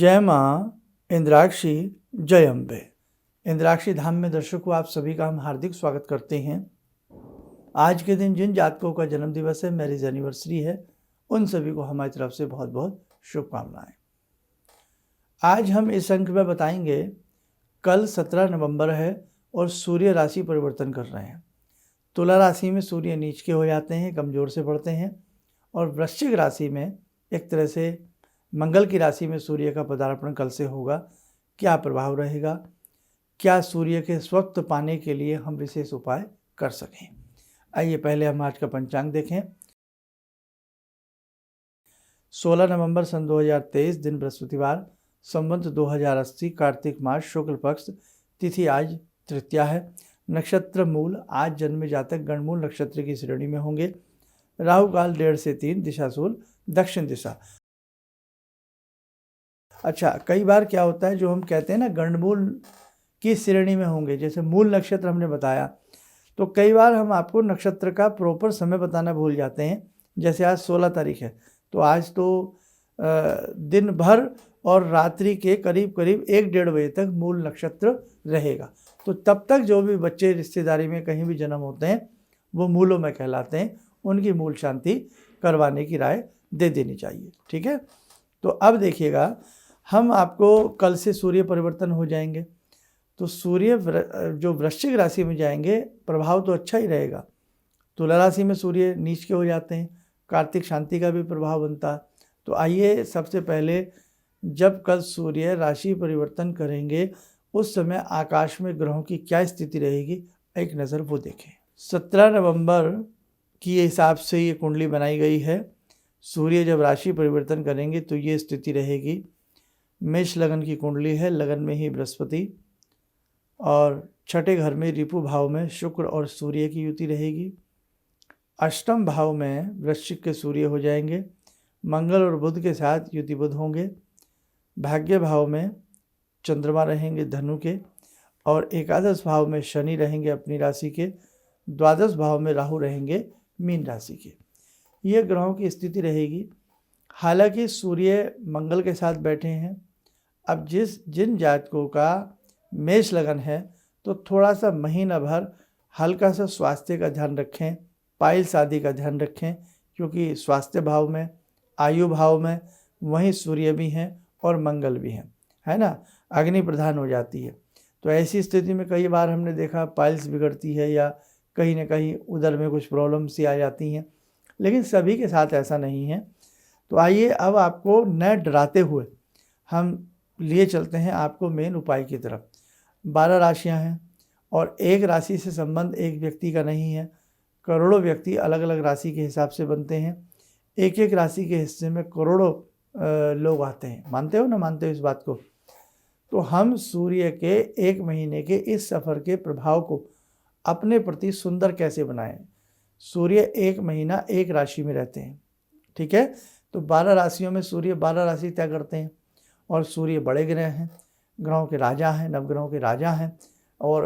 जय माँ इंद्राक्षी, जय अम्बे। इंद्राक्षी धाम में दर्शकों, आप सभी का हम हार्दिक स्वागत करते हैं। आज के दिन जिन जातकों का जन्म दिवस है, मैरिज एनिवर्सरी है, उन सभी को हमारी तरफ से बहुत बहुत शुभकामनाएं। आज हम इस अंक में बताएंगे, कल 17 नवंबर है और सूर्य राशि परिवर्तन कर रहे हैं। तुला राशि में सूर्य नीच के हो जाते हैं, कमज़ोर से बढ़ते हैं, और वृश्चिक राशि में एक तरह से मंगल की राशि में सूर्य का पदार्पण कल से होगा। क्या प्रभाव रहेगा, क्या सूर्य के स्वस्त पाने के लिए हम विशेष उपाय कर सकें। आइए पहले हम आज का पंचांग देखें। 16 नवंबर सन 2023, दिन बृहस्पतिवार, संवत 2080, कार्तिक मास, शुक्ल पक्ष, तिथि आज तृतीया है। नक्षत्र मूल, आज जन्मे जातक गणमूल नक्षत्र की श्रेणी में होंगे। राहु काल 1:30 से 3, दिशा शूल दक्षिण दिशा। अच्छा, कई बार क्या होता है, जो हम कहते हैं ना गणमूल की श्रेणी में होंगे, जैसे मूल नक्षत्र हमने बताया, तो कई बार हम आपको नक्षत्र का प्रॉपर समय बताना भूल जाते हैं। जैसे आज 16 तारीख है, तो आज तो दिन भर और रात्रि के करीब करीब 1-1:30 बजे तक मूल नक्षत्र रहेगा। तो तब तक जो भी बच्चे रिश्तेदारी में कहीं भी जन्म होते हैं, वो मूलों में कहलाते हैं। उनकी मूल शांति करवाने की राय दे देनी चाहिए। ठीक है, तो अब देखिएगा, हम आपको कल से सूर्य परिवर्तन हो जाएंगे, तो सूर्य जो वृश्चिक राशि में जाएंगे, प्रभाव तो अच्छा ही रहेगा। तुला राशि में सूर्य नीच के हो जाते हैं, कार्तिक शांति का भी प्रभाव बनता है। तो आइए सबसे पहले, जब कल सूर्य राशि परिवर्तन करेंगे, उस समय आकाश में ग्रहों की क्या स्थिति रहेगी, एक नज़र वो देखें। 17 नवंबर की हिसाब से ये कुंडली बनाई गई है। सूर्य जब राशि परिवर्तन करेंगे तो ये स्थिति रहेगी। मेष लगन की कुंडली है, लगन में ही बृहस्पति, और छठे घर में रिपु भाव में शुक्र और सूर्य की युति रहेगी। अष्टम भाव में वृश्चिक के सूर्य हो जाएंगे, मंगल और बुध के साथ युति बुध होंगे। भाग्य भाव में चंद्रमा रहेंगे धनु के, और एकादश भाव में शनि रहेंगे अपनी राशि के। द्वादश भाव में राहु रहेंगे मीन राशि के। ये ग्रहों की स्थिति रहेगी। हालांकि सूर्य मंगल के साथ बैठे हैं। अब जिन जातकों का मेष लगन है, तो थोड़ा सा महीना भर हल्का सा स्वास्थ्य का ध्यान रखें, पाइल्स आदि का ध्यान रखें, क्योंकि स्वास्थ्य भाव में, आयु भाव में वहीं सूर्य भी हैं और मंगल भी हैं, है ना, अग्नि प्रधान हो जाती है। तो ऐसी स्थिति में कई बार हमने देखा पाइल्स बिगड़ती है, या कहीं ना कहीं उधर में कुछ प्रॉब्लम सी आ जाती हैं, लेकिन सभी के साथ ऐसा नहीं है। तो आइए अब आपको न डराते हुए हम लिए चलते हैं आपको मेन उपाय की तरफ। 12 राशियां हैं, और एक राशि से संबंध एक व्यक्ति का नहीं है। करोड़ों व्यक्ति अलग अलग राशि के हिसाब से बनते हैं। एक एक राशि के हिस्से में करोड़ों लोग आते हैं। मानते हो ना, मानते हो इस बात को? तो हम सूर्य के 1 महीने के इस सफ़र के प्रभाव को अपने प्रति सुंदर कैसे बनाएं। सूर्य 1 महीना एक राशि में रहते हैं, ठीक है। तो 12 राशियों में सूर्य 12 राशि तय करते हैं, और सूर्य बड़े ग्रह हैं, ग्रहों के राजा हैं, नवग्रहों के राजा हैं, और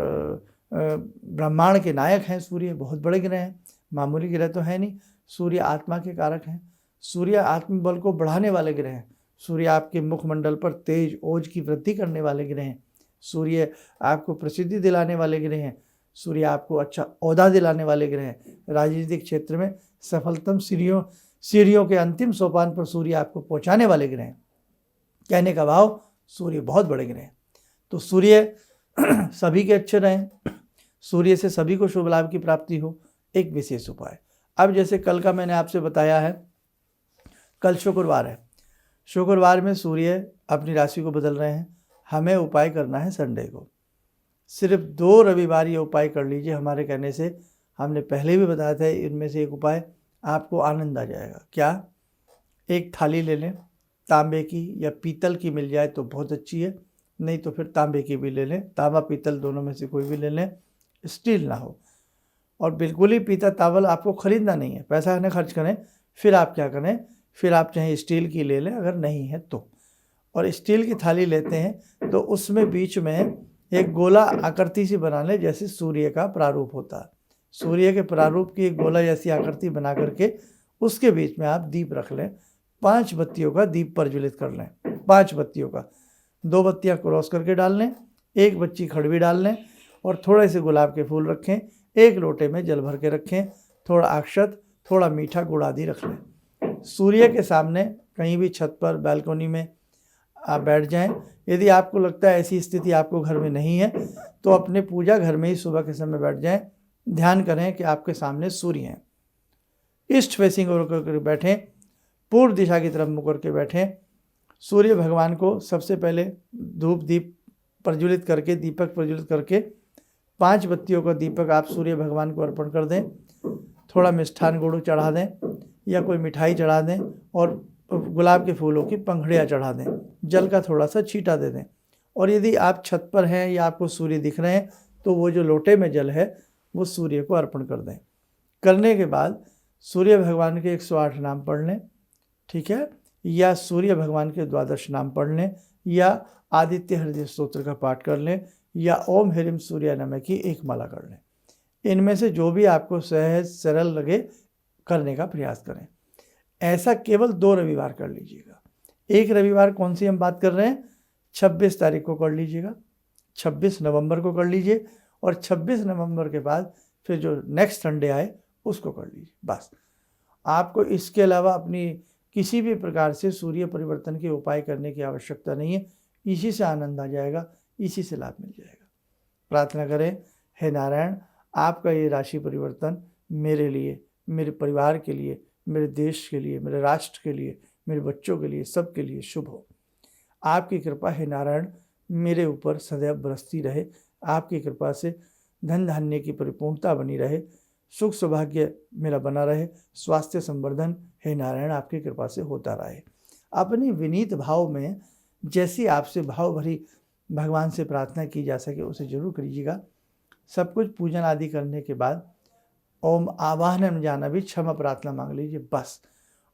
ब्रह्मांड के नायक हैं। सूर्य बहुत बड़े ग्रह हैं, मामूली ग्रह तो है नहीं। सूर्य आत्मा के कारक हैं, सूर्य आत्मबल को बढ़ाने वाले ग्रह हैं। सूर्य आपके मुखमंडल पर तेज ओज की वृद्धि करने वाले ग्रह हैं। सूर्य आपको प्रसिद्धि दिलाने वाले ग्रह हैं। सूर्य आपको अच्छा ओहदा दिलाने वाले ग्रह हैं। राजनीतिक क्षेत्र में सफलतम सीढ़ियों के अंतिम सोपान पर सूर्य आपको पहुंचाने वाले ग्रह हैं। कहने का भाव, सूर्य बहुत बड़े ग्रह हैं। तो सूर्य सभी के अच्छे रहें, सूर्य से सभी को शुभ लाभ की प्राप्ति हो, एक विशेष उपाय। अब जैसे कल का मैंने आपसे बताया है, कल शुक्रवार है, शुक्रवार में सूर्य अपनी राशि को बदल रहे हैं। हमें उपाय करना है संडे को। सिर्फ 2 रविवार ये उपाय कर लीजिए हमारे कहने से। हमने पहले भी बताया था, इनमें से एक उपाय आपको आनंद आ जाएगा। क्या? एक थाली ले लें, तांबे की या पीतल की मिल जाए तो बहुत अच्छी है, नहीं तो फिर तांबे की भी ले लें। तांबा पीतल दोनों में से कोई भी ले लें, स्टील ना हो। और बिल्कुल ही पीतल तांबा आपको ख़रीदना नहीं है, पैसा न खर्च करें। फिर आप क्या करें, फिर आप चाहे स्टील की ले लें अगर नहीं है तो। और स्टील की थाली लेते हैं तो उसमें बीच में एक गोला आकृति सी बना लें, जैसे सूर्य का प्रारूप होता है। सूर्य के प्रारूप की एक गोला जैसी आकृति बना करके उसके बीच में आप दीप रख लें। 5 बत्तियों का दीप प्रज्वलित कर लें। 5 बत्तियों का, 2 बत्तियां क्रॉस करके डाल लें, 1 बच्ची खड़वी डाल लें और थोड़े से गुलाब के फूल रखें। 1 लोटे में जल भर के रखें, थोड़ा अक्षत, थोड़ा मीठा गुड़ आदि रख लें। सूर्य के सामने कहीं भी छत पर, बालकनी में आप बैठ जाएं। यदि आपको लगता है ऐसी स्थिति आपको घर में नहीं है तो अपने पूजा घर में ही सुबह के समय बैठ जाएं। ध्यान करें कि आपके सामने सूर्य हैं। ईस्ट फेसिंग होकर बैठें, पूर्व दिशा की तरफ मुड़ करके बैठें। सूर्य भगवान को सबसे पहले धूप दीप प्रज्वलित करके, दीपक प्रज्वलित करके 5 बत्तियों का दीपक आप सूर्य भगवान को अर्पण कर दें। थोड़ा मिष्ठान गुड़ चढ़ा दें या कोई मिठाई चढ़ा दें और गुलाब के फूलों की पंखुड़ियाँ चढ़ा दें। जल का थोड़ा सा छींटा दे दें। और यदि आप छत पर हैं या आपको सूर्य दिख रहे हैं तो वो जो लोटे में जल है वो सूर्य को अर्पण कर दें। करने के बाद सूर्य भगवान के 108 नाम पढ़ लें, ठीक है, या सूर्य भगवान के 12 नाम पढ़ लें, या आदित्य हृदय स्तोत्र का पाठ कर लें, या ओम ह्रीम सूर्य नमः की एक माला कर लें। इनमें से जो भी आपको सहज सरल लगे करने का प्रयास करें। ऐसा केवल 2 रविवार कर लीजिएगा। एक रविवार कौन सी हम बात कर रहे हैं, 26 तारीख को कर लीजिएगा, 26 नवंबर को कर लीजिए और 26 नवंबर के बाद फिर जो नेक्स्ट संडे आए उसको कर लीजिए। बस आपको इसके अलावा अपनी किसी भी प्रकार से सूर्य परिवर्तन के उपाय करने की आवश्यकता नहीं है। इसी से आनंद आ जाएगा, इसी से लाभ मिल जाएगा। प्रार्थना करें, हे नारायण, आपका ये राशि परिवर्तन मेरे लिए, मेरे परिवार के लिए, मेरे देश के लिए, मेरे राष्ट्र के लिए, मेरे बच्चों के लिए, सबके लिए शुभ हो। आपकी कृपा हे नारायण मेरे ऊपर सदैव बरसती रहे। आपकी कृपा से धन धान्य की परिपूर्णता बनी रहे, सुख सौभाग्य मेरा बना रहे, स्वास्थ्य संवर्धन हे नारायण आपकी कृपा से होता रहे। अपनी विनीत भाव में जैसी आपसे भाव भरी भगवान से प्रार्थना की जा सके उसे जरूर करिएगा। सब कुछ पूजन आदि करने के बाद ओम आवाहन जाना भी क्षमा प्रार्थना मांग लीजिए बस।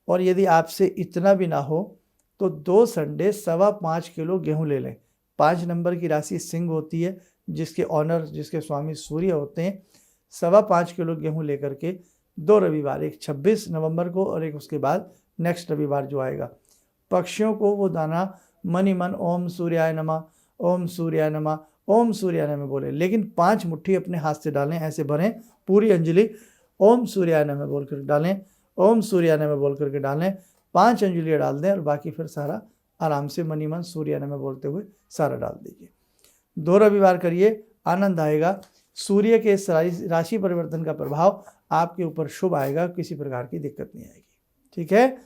और यदि आपसे इतना भी ना हो तो 2 संडे 5.25 किलो गेहूं ले लें। 5 नंबर की राशि सिंह होती है, जिसके ऑनर, जिसके स्वामी सूर्य होते हैं। 5.25 किलो गेहूं लेकर के 2 रविवार, एक 26 नवंबर को और एक उसके बाद नेक्स्ट रविवार जो आएगा, पक्षियों को वो दाना मन ही मन ओम सूर्याय नमः, ओम सूर्याय नमः, ओम सूर्याय नमः बोले, लेकिन 5 मुट्ठी अपने हाथ से डालें, ऐसे भरें पूरी अंजलि ओम सूर्याय नमः बोल कर डालें, ओम सूर्याय नमः बोल करके डालें। 5 अंजलियाँ डाल दें और बाकी फिर सारा आराम से मनी मन सूर्याय नमः बोलते हुए सारा डाल दीजिए। 2 रविवार करिए, आनंद आएगा। सूर्य के इस राशि परिवर्तन का प्रभाव आपके ऊपर शुभ आएगा, किसी प्रकार की दिक्कत नहीं आएगी, ठीक है।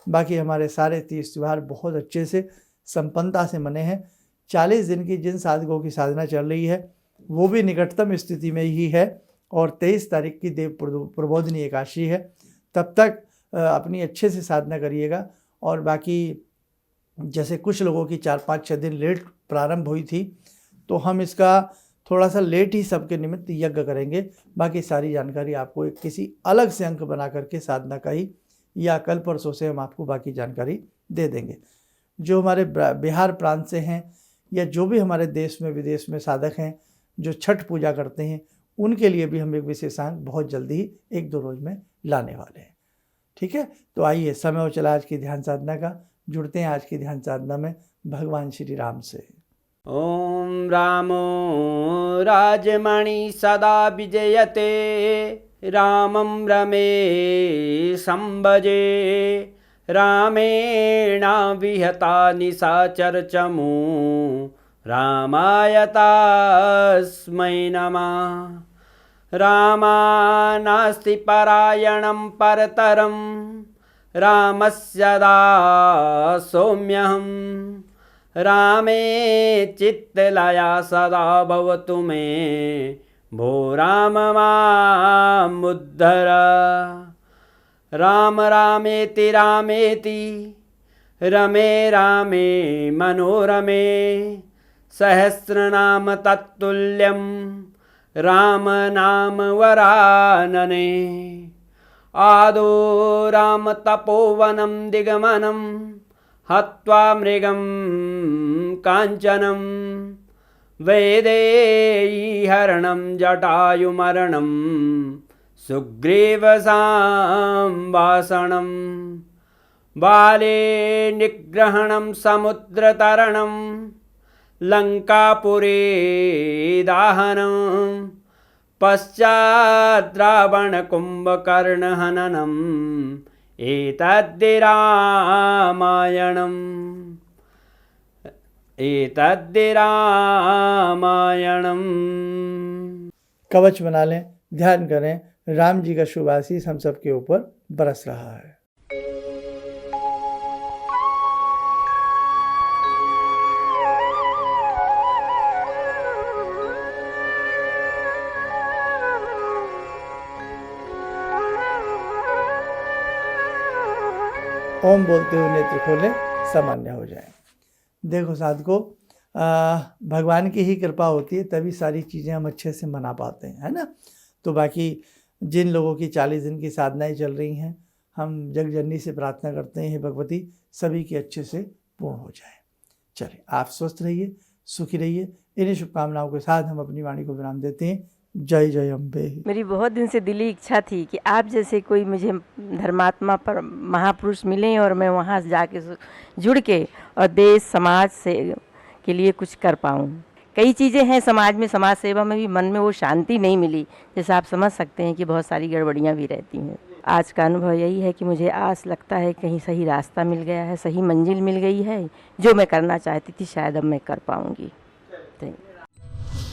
बाकी हमारे सारे 30 त्यौहार बहुत अच्छे से संपन्नता से मने हैं। 40 दिन की जिन साधकों की साधना चल रही है वो भी निकटतम स्थिति में ही है और 23 तारीख की देव प्रबोधिनी एकादशी है। तब तक अपनी अच्छे से साधना करिएगा। और बाकी जैसे कुछ लोगों की 4-5-6 दिन लेट प्रारंभ हुई थी तो हम इसका थोड़ा सा लेट ही सबके निमित्त यज्ञ करेंगे। बाकी सारी जानकारी आपको एक किसी अलग से अंक बना करके साधना का ही या कल परसों से हम आपको बाकी जानकारी दे देंगे। जो हमारे बिहार प्रांत से हैं या जो भी हमारे देश में विदेश में साधक हैं जो छठ पूजा करते हैं उनके लिए भी हम एक विशेषांक बहुत जल्दी ही 1-2 रोज में लाने वाले हैं, ठीक है। तो आइए, समय हो चला आज की ध्यान साधना का। जुड़ते हैं आज की ध्यान साधना में भगवान श्री राम से। ओम रामो राजमणि सदा विजयते, रामं रमे संभजे, रामेण विहता निशाचर चमू, रामाय तस्मै नमः। रामानास्ति परायणं परतरं, रामस्य दासोऽम्यहम्। रामे चित्तलया सदा भवतु मे, भो राम मामुद्धर। राम रामेति रामेति, रमे रामे मनोरमे, सहस्रनाम तत्तुल्यं, राम नाम वरानने। आदो राम तपोवनं दिगमनं, हत्वा मृगं काञ्चनं, वैदेहीहरणं जटायुमरणं, सुग्रीवसंवासनं। बाले निग्रहणं समुद्रतरणं लङ्कापुरे दाहनं पश्चात् रावणकुम्भकर्णहननम् एतद्धि रामायणम् कवच बना लें, ध्यान करें, राम जी का शुभ आशीष हम सबके ऊपर बरस रहा है। ओम बोलते हुए नेत्र खोले, सामान्य हो जाए। देखो साधकों, भगवान की ही कृपा होती है, तभी सारी चीज़ें हम अच्छे से मना पाते हैं, है ना। तो बाकी जिन लोगों की 40 दिन की साधनाएं चल रही हैं, हम जगजननी से प्रार्थना करते हैं, हे भगवती सभी की अच्छे से पूर्ण हो जाए। चलिए, आप स्वस्थ रहिए, सुखी रहिए। इन्हीं शुभकामनाओं के साथ हम अपनी वाणी को विराम देते हैं। जय जय अम्बे। मेरी बहुत दिन से दिली इच्छा थी कि आप जैसे कोई मुझे धर्मात्मा पर महापुरुष मिलें और मैं वहाँ जाके जुड़ के और देश समाज से के लिए कुछ कर पाऊँ। कई चीज़ें हैं समाज में, समाज सेवा में भी मन में वो शांति नहीं मिली, जैसे आप समझ सकते हैं कि बहुत सारी गड़बड़ियाँ भी रहती हैं। आज का अनुभव यही है कि मुझे आस लगता है कहीं सही रास्ता मिल गया है, सही मंजिल मिल गई है। जो मैं करना चाहती थी शायद अब मैं कर पाऊँगी।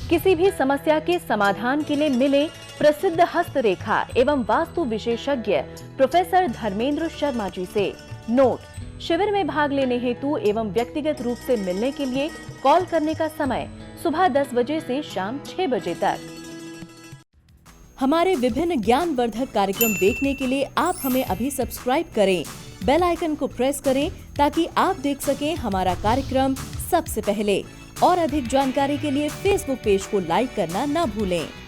किसी भी समस्या के समाधान के लिए मिले प्रसिद्ध हस्तरेखा एवं वास्तु विशेषज्ञ प्रोफेसर धर्मेंद्र शर्मा जी से। नोट: शिविर में भाग लेने हेतु एवं व्यक्तिगत रूप से मिलने के लिए कॉल करने का समय सुबह 10 बजे से शाम 6 बजे तक। हमारे विभिन्न ज्ञानवर्धक कार्यक्रम देखने के लिए आप हमें अभी सब्सक्राइब करें, बेल आइकन को प्रेस करें ताकि आप देख सकें हमारा कार्यक्रम सबसे पहले। और अधिक जानकारी के लिए फेसबुक पेज को लाइक करना न भूलें।